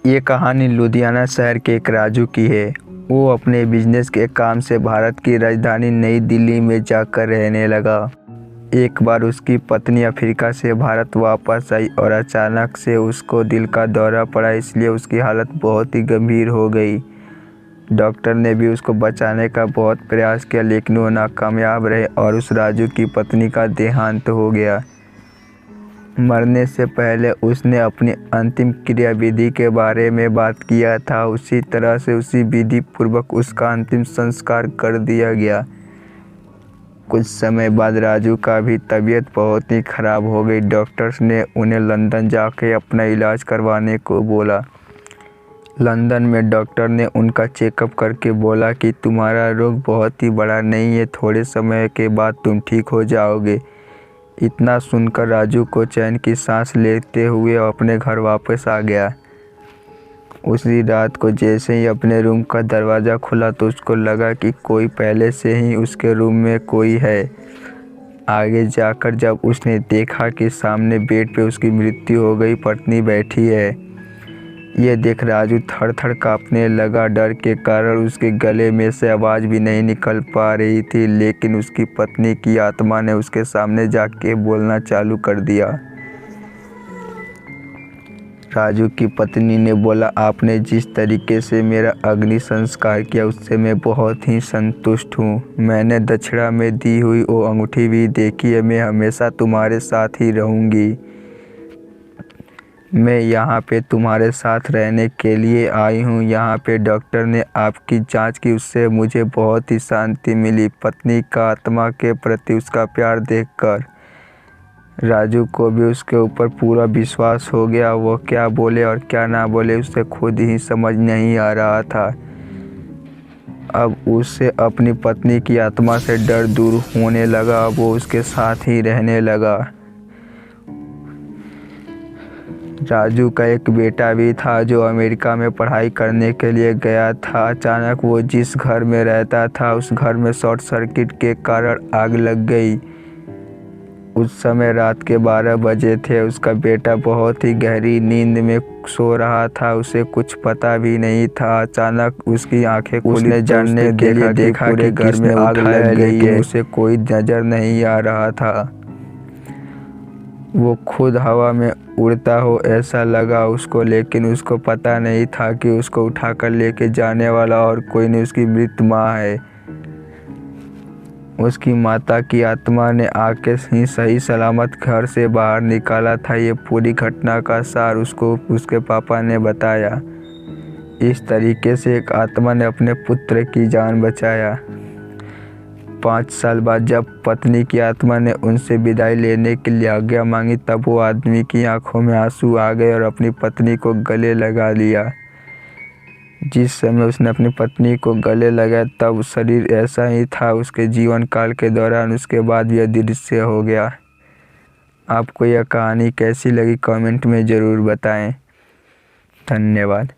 ये कहानी लुधियाना शहर के एक राजू की है। वो अपने बिजनेस के काम से भारत की राजधानी नई दिल्ली में जाकर रहने लगा। एक बार उसकी पत्नी अफ्रीका से भारत वापस आई और अचानक से उसको दिल का दौरा पड़ा, इसलिए उसकी हालत बहुत ही गंभीर हो गई। डॉक्टर ने भी उसको बचाने का बहुत प्रयास किया, लेकिन वो नाकामयाब रहे और उस राजू की पत्नी का देहांत हो गया। मरने से पहले उसने अपनी अंतिम क्रिया विधि के बारे में बात किया था। उसी तरह से उसी विधि पूर्वक उसका अंतिम संस्कार कर दिया गया। कुछ समय बाद राजू का भी तबीयत बहुत ही खराब हो गई। डॉक्टर्स ने उन्हें लंदन जाके अपना इलाज करवाने को बोला। लंदन में डॉक्टर ने उनका चेकअप करके बोला कि तुम्हारा रोग बहुत ही बड़ा नहीं है, थोड़े समय के बाद तुम ठीक हो जाओगे। इतना सुनकर राजू को चैन की सांस लेते हुए अपने घर वापस आ गया। उसी रात को जैसे ही अपने रूम का दरवाज़ा खुला तो उसको लगा कि कोई पहले से ही उसके रूम में कोई है। आगे जाकर जब उसने देखा कि सामने बेड पे उसकी मृत्यु हो गई पत्नी बैठी है। ये देख राजू थर-थर कांपने लगा। डर के कारण उसके गले में से आवाज़ भी नहीं निकल पा रही थी, लेकिन उसकी पत्नी की आत्मा ने उसके सामने जाके बोलना चालू कर दिया। राजू की पत्नी ने बोला, आपने जिस तरीके से मेरा अग्नि संस्कार किया उससे मैं बहुत ही संतुष्ट हूँ। मैंने दक्षिणा में दी हुई वो अंगूठी भी देखी है। मैं हमेशा तुम्हारे साथ ही रहूँगी। मैं यहाँ पे तुम्हारे साथ रहने के लिए आई हूँ। यहाँ पे डॉक्टर ने आपकी जांच की, उससे मुझे बहुत ही शांति मिली। पत्नी का आत्मा के प्रति उसका प्यार देखकर राजू को भी उसके ऊपर पूरा विश्वास हो गया। वो क्या बोले और क्या ना बोले उसे खुद ही समझ नहीं आ रहा था। अब उससे अपनी पत्नी की आत्मा से डर दूर होने लगा। वो उसके साथ ही रहने लगा। राजू का एक बेटा भी था जो अमेरिका में पढ़ाई करने के लिए गया था। अचानक वो जिस घर में रहता था उस घर में शॉर्ट सर्किट के कारण आग लग गई। उस समय रात के 12 बजे थे। उसका बेटा बहुत ही गहरी नींद में सो रहा था, उसे कुछ पता भी नहीं था। अचानक उसकी आंखें खुली। उसने जानने के लिए देखा कि घर में आग लग गई है। उसे कोई नज़र नहीं आ रहा था। वो खुद हवा में उड़ता हो ऐसा लगा उसको, लेकिन उसको पता नहीं था कि उसको उठाकर लेके जाने वाला और कोई नहीं, उसकी मृत माँ है। उसकी माता की आत्मा ने आके ही सही सलामत घर से बाहर निकाला था। ये पूरी घटना का सार उसको उसके पापा ने बताया। इस तरीके से एक आत्मा ने अपने पुत्र की जान बचाया। 5 साल बाद जब पत्नी की आत्मा ने उनसे विदाई लेने के लिए आज्ञा मांगी, तब वो आदमी की आंखों में आंसू आ गए और अपनी पत्नी को गले लगा लिया। जिस समय उसने अपनी पत्नी को गले लगाया तब शरीर ऐसा ही था उसके जीवन काल के दौरान। उसके बाद भी अदृश्य हो गया। आपको यह कहानी कैसी लगी कमेंट में ज़रूर बताएं। धन्यवाद।